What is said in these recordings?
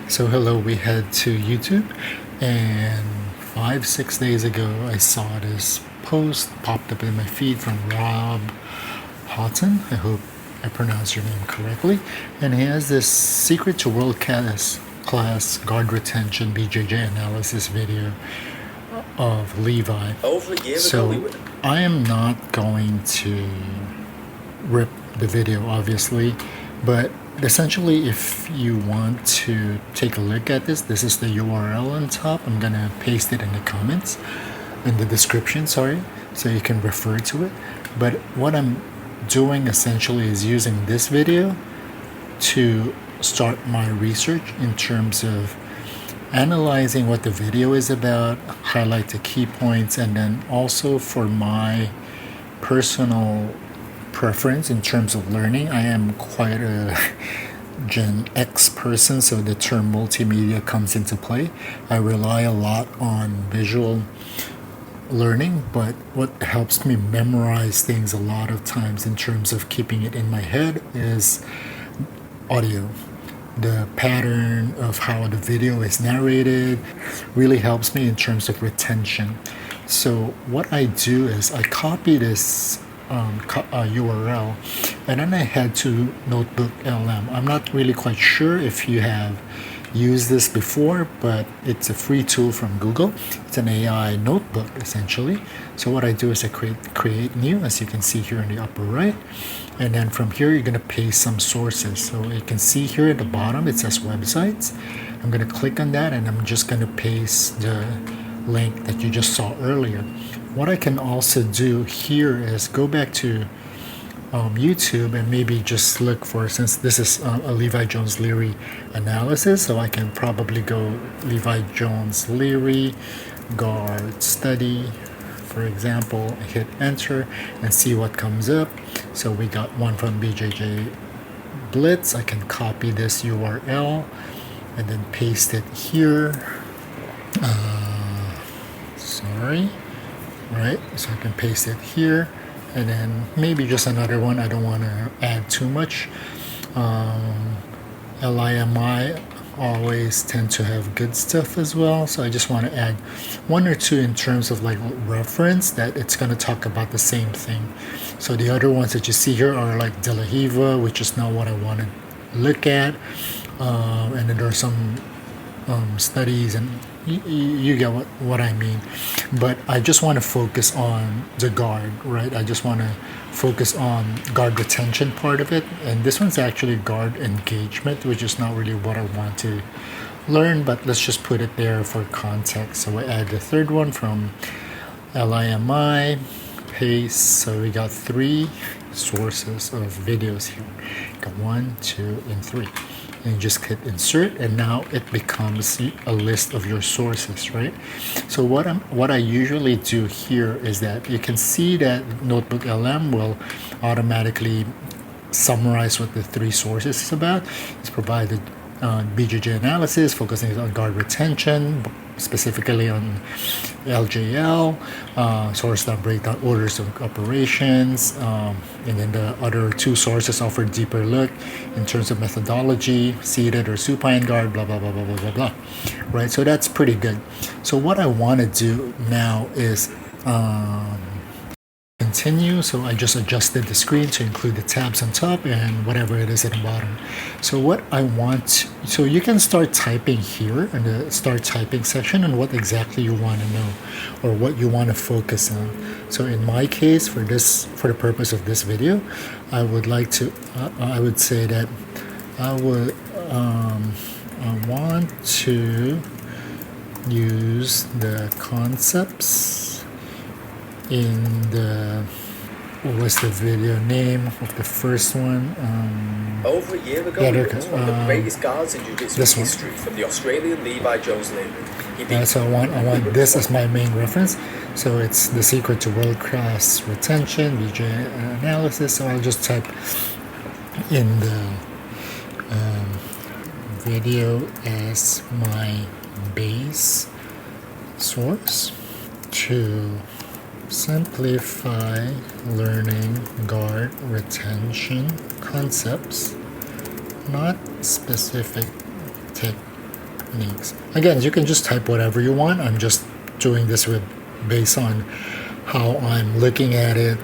So hello, we head to YouTube, and 5-6 days ago I saw this post popped up in my feed from Rob Houghton. I hope I pronounced your name correctly. And he has this secret to world class guard retention BJJ analysis video of Levi. Over a year So ago, I am not going to rip the video, obviously, but essentially, if you want to take a look at this is the URL on top. I'm gonna paste it in the comments, in the description, sorry, so you can refer to it. But what I'm doing essentially is using this video to start my research in terms of analyzing what the video is about, highlight the key points, and then also for my personal preference in terms of learning. I am quite a Gen X person, so the term multimedia comes into play. I rely a lot on visual learning, but what helps me memorize things a lot of times in terms of keeping it in my head is audio. The pattern of how the video is narrated really helps me in terms of retention. So what I do is I copy this URL, and then I head to NotebookLM. I'm not really quite sure if you have used this before, but it's a free tool from Google. It's an AI notebook essentially. So what I do is I create new, as you can see here in the upper right, and then from here you're going to paste some sources. So you can see here at the bottom it says websites. I'm going to click on that, and I'm just going to paste the link that you just saw earlier. What I can also do here is go back to YouTube and maybe just look for, since this is a Levi Jones Leary analysis, so I can probably go Levi Jones Leary guard study, for example, hit enter and see what comes up. So we got one from BJJ Blitz. I can copy this URL and then paste it here. Right, so I can paste it here, and then maybe just another one. I don't want to add too much. LIMI always tend to have good stuff as well, so I just want to add one or two in terms of like reference that it's going to talk about the same thing. So the other ones that you see here are like De La Riva, which is not what I want to look at, and then there are some studies, and you get what I mean. But I just want to focus on the guard, right? I just want to focus on guard retention part of it, and this one's actually guard engagement, which is not really what I want to learn, but let's just put it there for context. So I add the third one from LIMI, paste. So we got 3 sources of videos here. Got 1, 2, and 3. And you just hit insert, and now it becomes a list of your sources, right? So what I usually do here is that you can see that NotebookLM will automatically summarize what the 3 sources is about. It's provided BJJ analysis, focusing on guard retention, specifically on LJL, source that breakdown orders of operations, and then the other 2 sources offer deeper look in terms of methodology, seated or supine guard, blah, blah, blah, blah, blah, blah, blah, right? So that's pretty good. So what I want to do now is continue. So I just adjusted the screen to include the tabs on top and whatever it is at the bottom. So what I want, so you can start typing here in the start typing section and what exactly you want to know or what you want to focus on. So in my case, for the purpose of this video, I would like to I would say that I want to use the concepts in the, what was the video name of the first one? over a year ago, he was one of the greatest guards in Jiu-Jitsu history from the Australian Levi Jones Leary. So I want this as my main reference. So it's the secret to world-class retention, BJJ analysis. So I'll just type in the video as my base source to simplify learning guard retention concepts, not specific techniques. Again, you can just type whatever you want. I'm just doing this based on how I'm looking at it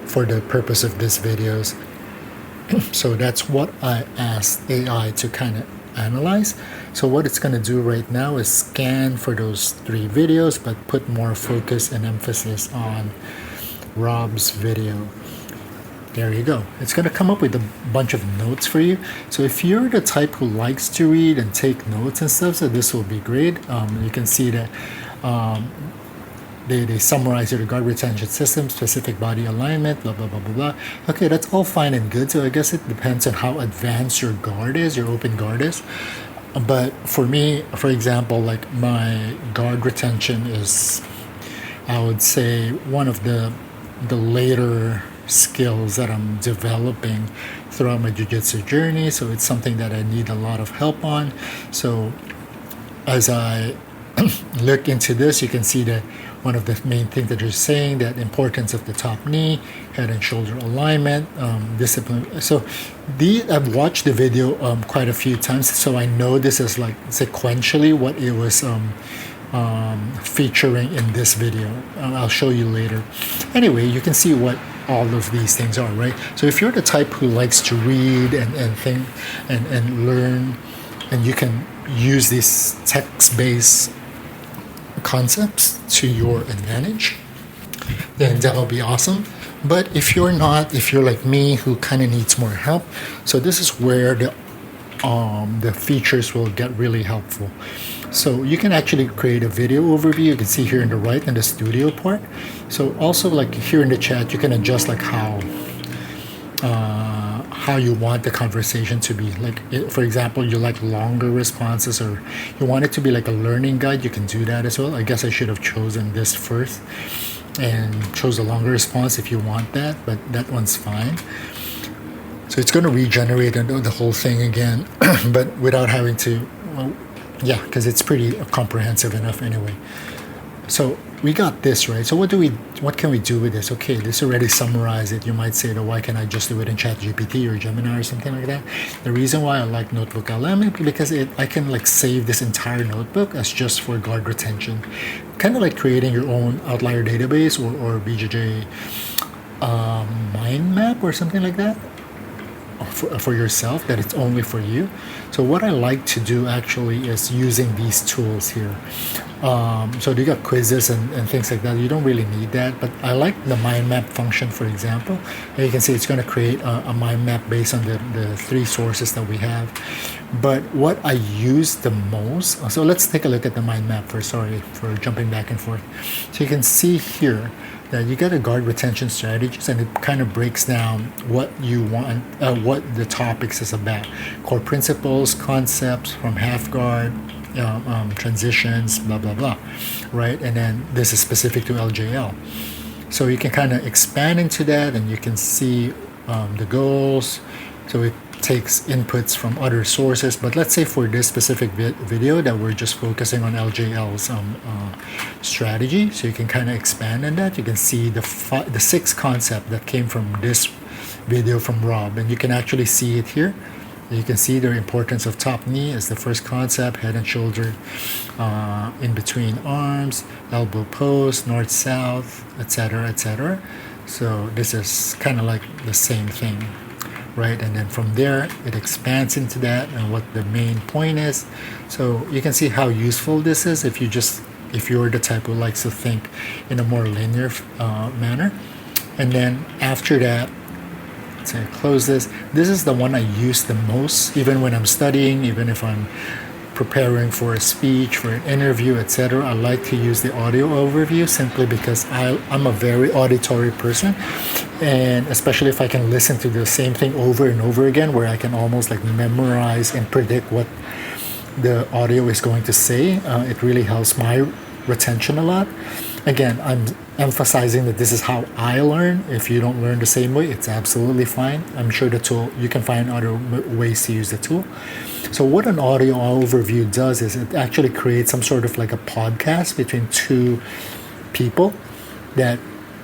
for the purpose of this videos. So that's what I asked AI to kind of analyze. So what it's going to do right now is scan for those 3 videos, but put more focus and emphasis on Rob's video. There you go. It's going to come up with a bunch of notes for you. So if you're the type who likes to read and take notes and stuff, so this will be great. You can see that they summarize your guard retention system, specific body alignment, blah, blah, blah, blah, blah. Okay, that's all fine and good. So I guess it depends on how advanced your guard is, your open guard is. But for me, for example, like my guard retention is, I would say, one of the later skills that I'm developing throughout my jiu-jitsu journey. So it's something that I need a lot of help on. So as I look into this, you can see that one of the main things that you're saying, that importance of the top knee, head and shoulder alignment, discipline. So I've watched the video quite a few times, so I know this is like sequentially what it was featuring in this video. I'll show you later. Anyway, you can see what all of these things are, right? So if you're the type who likes to read and think and learn, and you can use these text-based concepts to your advantage, then that'll be awesome. But if you're not, if you're like me who kind of needs more help, so this is where the features will get really helpful. So you can actually create a video overview. You can see here in the right in the studio part. So also like here in the chat, you can adjust like how you want the conversation to be. Like for example, you like longer responses, or you want it to be like a learning guide, you can do that as well. I guess I should have chosen this first and chose a longer response if you want that, but that one's fine. So it's going to regenerate the whole thing again, but without having to, well, yeah, because it's pretty comprehensive enough anyway. So we got this, right? So what can we do with this? Okay, this already summarized it. You might say, that why can't I just do it in ChatGPT or Gemini or something like that? The reason why I like NotebookLM is because I can like save this entire notebook as just for guard retention. Kind of like creating your own outlier database or BJJ mind map or something like that. For yourself, that it's only for you. So what I like to do actually is using these tools here. So you got quizzes and things like that. You don't really need that, but I like the mind map function, for example. And you can see it's going to create a mind map based on the 3 sources that we have. But what I use the most, so let's take a look at the mind map first. Sorry for jumping back and forth. So you can see here that you get a guard retention strategies, and it kind of breaks down what you want, what the topics is about. Core principles, concepts from half guard, transitions, blah, blah, blah, right? And then this is specific to LJL. So you can kind of expand into that, and you can see the goals. So it takes inputs from other sources, but let's say for this specific video that we're just focusing on LJL's strategy, so you can kind of expand on that. You can see the 6 concept that came from this video from Rob, and you can actually see it here. You can see the importance of top knee as the first concept, head and shoulder in between arms, elbow post, north south, etc., etc. So this is kind of like the same thing, right? And then from there it expands into that and what the main point is. So you can see how useful this is if you're the type who likes to think in a more linear manner. And then after that, so I close this. This is the one I use the most, even when I'm studying, even if I'm preparing for a speech, for an interview, etc. I like to use the audio overview simply because I'm a very auditory person, and especially if I can listen to the same thing over and over again, where I can almost like memorize and predict what the audio is going to say. It really helps my retention a lot. Again, I'm emphasizing that this is how I learn. If you don't learn the same way, it's absolutely fine. I'm sure the tool, you can find other ways to use the tool. So what an audio overview does is it actually creates some sort of like a podcast between 2 people that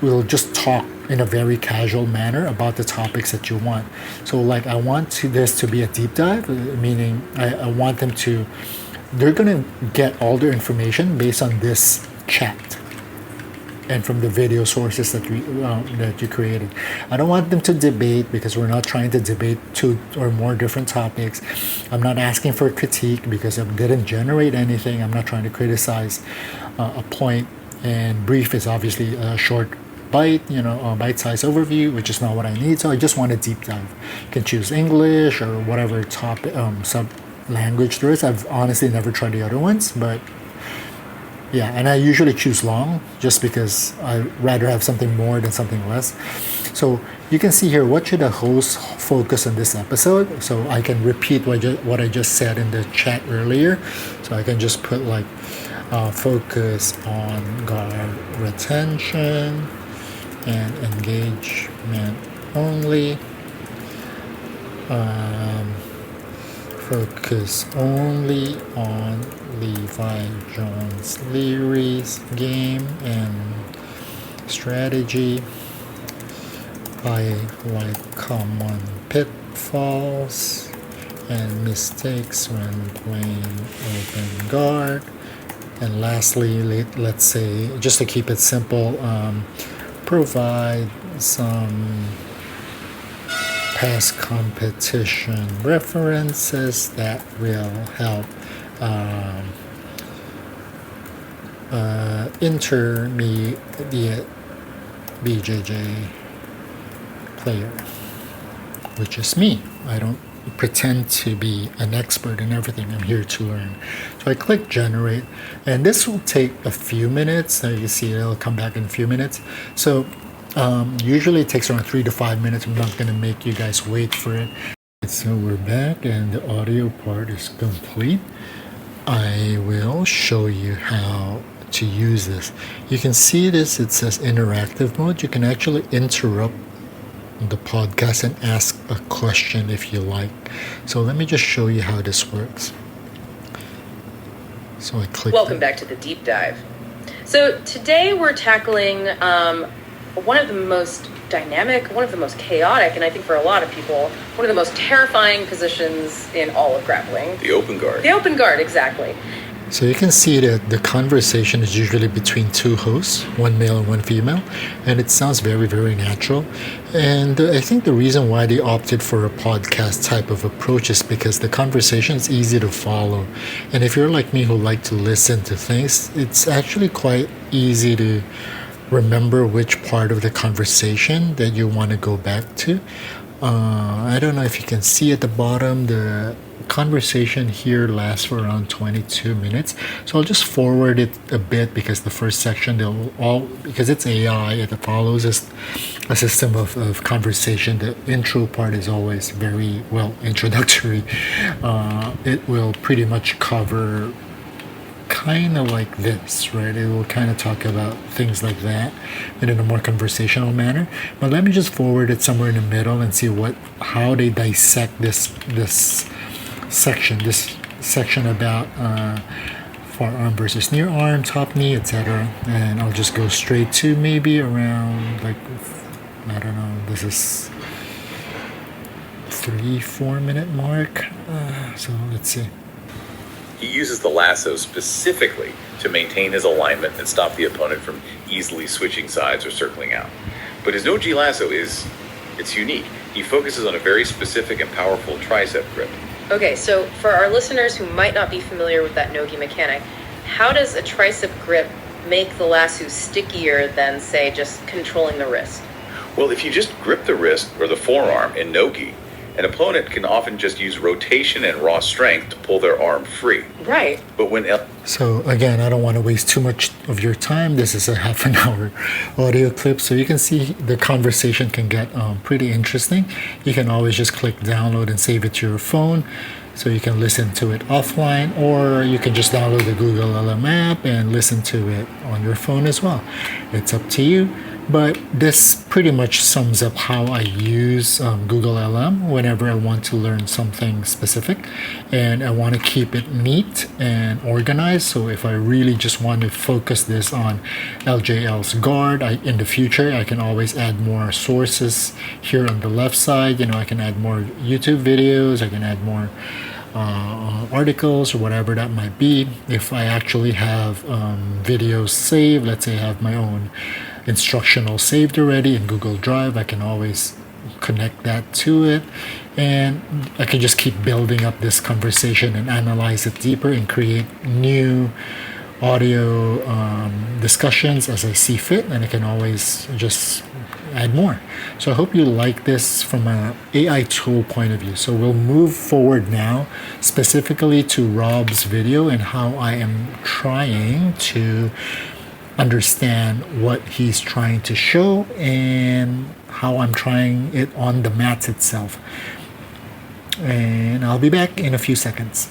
we'll just talk in a very casual manner about the topics that you want. So like I want this to be a deep dive, meaning I want them to, they're going to get all their information based on this chat and from the video sources that you created. I don't want them to debate, because we're not trying to debate 2 or more different topics. I'm not asking for critique because it didn't generate anything. I'm not trying to criticize a point. And brief is obviously a short bite-sized overview, which is not what I need. So I just want a deep dive. You can choose English or whatever topic sub language there is. I've honestly never tried the other ones, but yeah, and I usually choose long just because I rather have something more than something less. So you can see here, what should a host focus on this episode? So I can repeat what I just said in the chat earlier. So I can just put like focus on guard retention and engagement only. Focus only on Levi Jones Leary's game and strategy. Highlight common pitfalls and mistakes when playing open guard. And lastly, let's say, just to keep it simple, provide some past competition references that will help intermediate BJJ player, which is me. I don't pretend to be an expert in everything. I'm here to learn. So I click generate, and this will take a few minutes. So you see it'll come back in a few minutes. So usually it takes around 3 to 5 minutes. I'm not going to make you guys wait for it. So we're back and the audio part is complete. I will show you how to use this. You can see this, it says interactive mode. You can actually interrupt the podcast and ask a question if you like. So let me just show you how this works. So I click. Welcome back to the deep dive. So today we're tackling one of the most dynamic, one of the most chaotic, and I think for a lot of people, one of the most terrifying positions in all of grappling. The open guard. The open guard, exactly. So you can see that the conversation is usually between 2 hosts, one male and one female, and it sounds very, very natural. And I think the reason why they opted for a podcast type of approach is because the conversation is easy to follow. And if you're like me who like to listen to things, it's actually quite easy to remember which part of the conversation that you want to go back to. I don't know if you can see at the bottom, the conversation here lasts for around 22 minutes. So I'll just forward it a bit because the first section, because it's AI, it follows a system of conversation. The intro part is always very introductory. It will pretty much cover kind of like this, right? It will kind of talk about things like that, and in a more conversational manner. But let me just forward it somewhere in the middle and see how they dissect this section about forearm versus near arm, top knee, etc. And I'll just go straight to maybe around I don't know. This is 3-4 minute mark. So let's see. He uses the lasso specifically to maintain his alignment and stop the opponent from easily switching sides or circling out. But his no-gi lasso it's unique. He focuses on a very specific and powerful tricep grip. Okay, so for our listeners who might not be familiar with that no-gi mechanic, how does a tricep grip make the lasso stickier than, say, just controlling the wrist? Well, if you just grip the wrist or the forearm in no-gi, an opponent can often just use rotation and raw strength to pull their arm free. Right. But So again, I don't want to waste too much of your time. This is a half an hour audio clip, so you can see the conversation can get pretty interesting. You can always just click download and save it to your phone, so you can listen to it offline, or you can just download the Google LM app and listen to it on your phone as well. It's up to you. But this pretty much sums up how I use Google LM whenever I want to learn something specific, and I want to keep it neat and organized. So if I really just want to focus this on LJL's guard, in the future I can always add more sources here on the left side. I can add more YouTube videos, I can add more articles or whatever that might be. If I actually have videos saved, let's say I have my own instructional saved already in Google Drive, I can always connect that to it, and I can just keep building up this conversation and analyze it deeper and create new audio discussions as I see fit, and I can always just add more. So I hope you like this from an AI tool point of view. So we'll move forward now specifically to Rob's video and how I am trying to understand what he's trying to show and how I'm trying it on the mats itself. And I'll be back in a few seconds.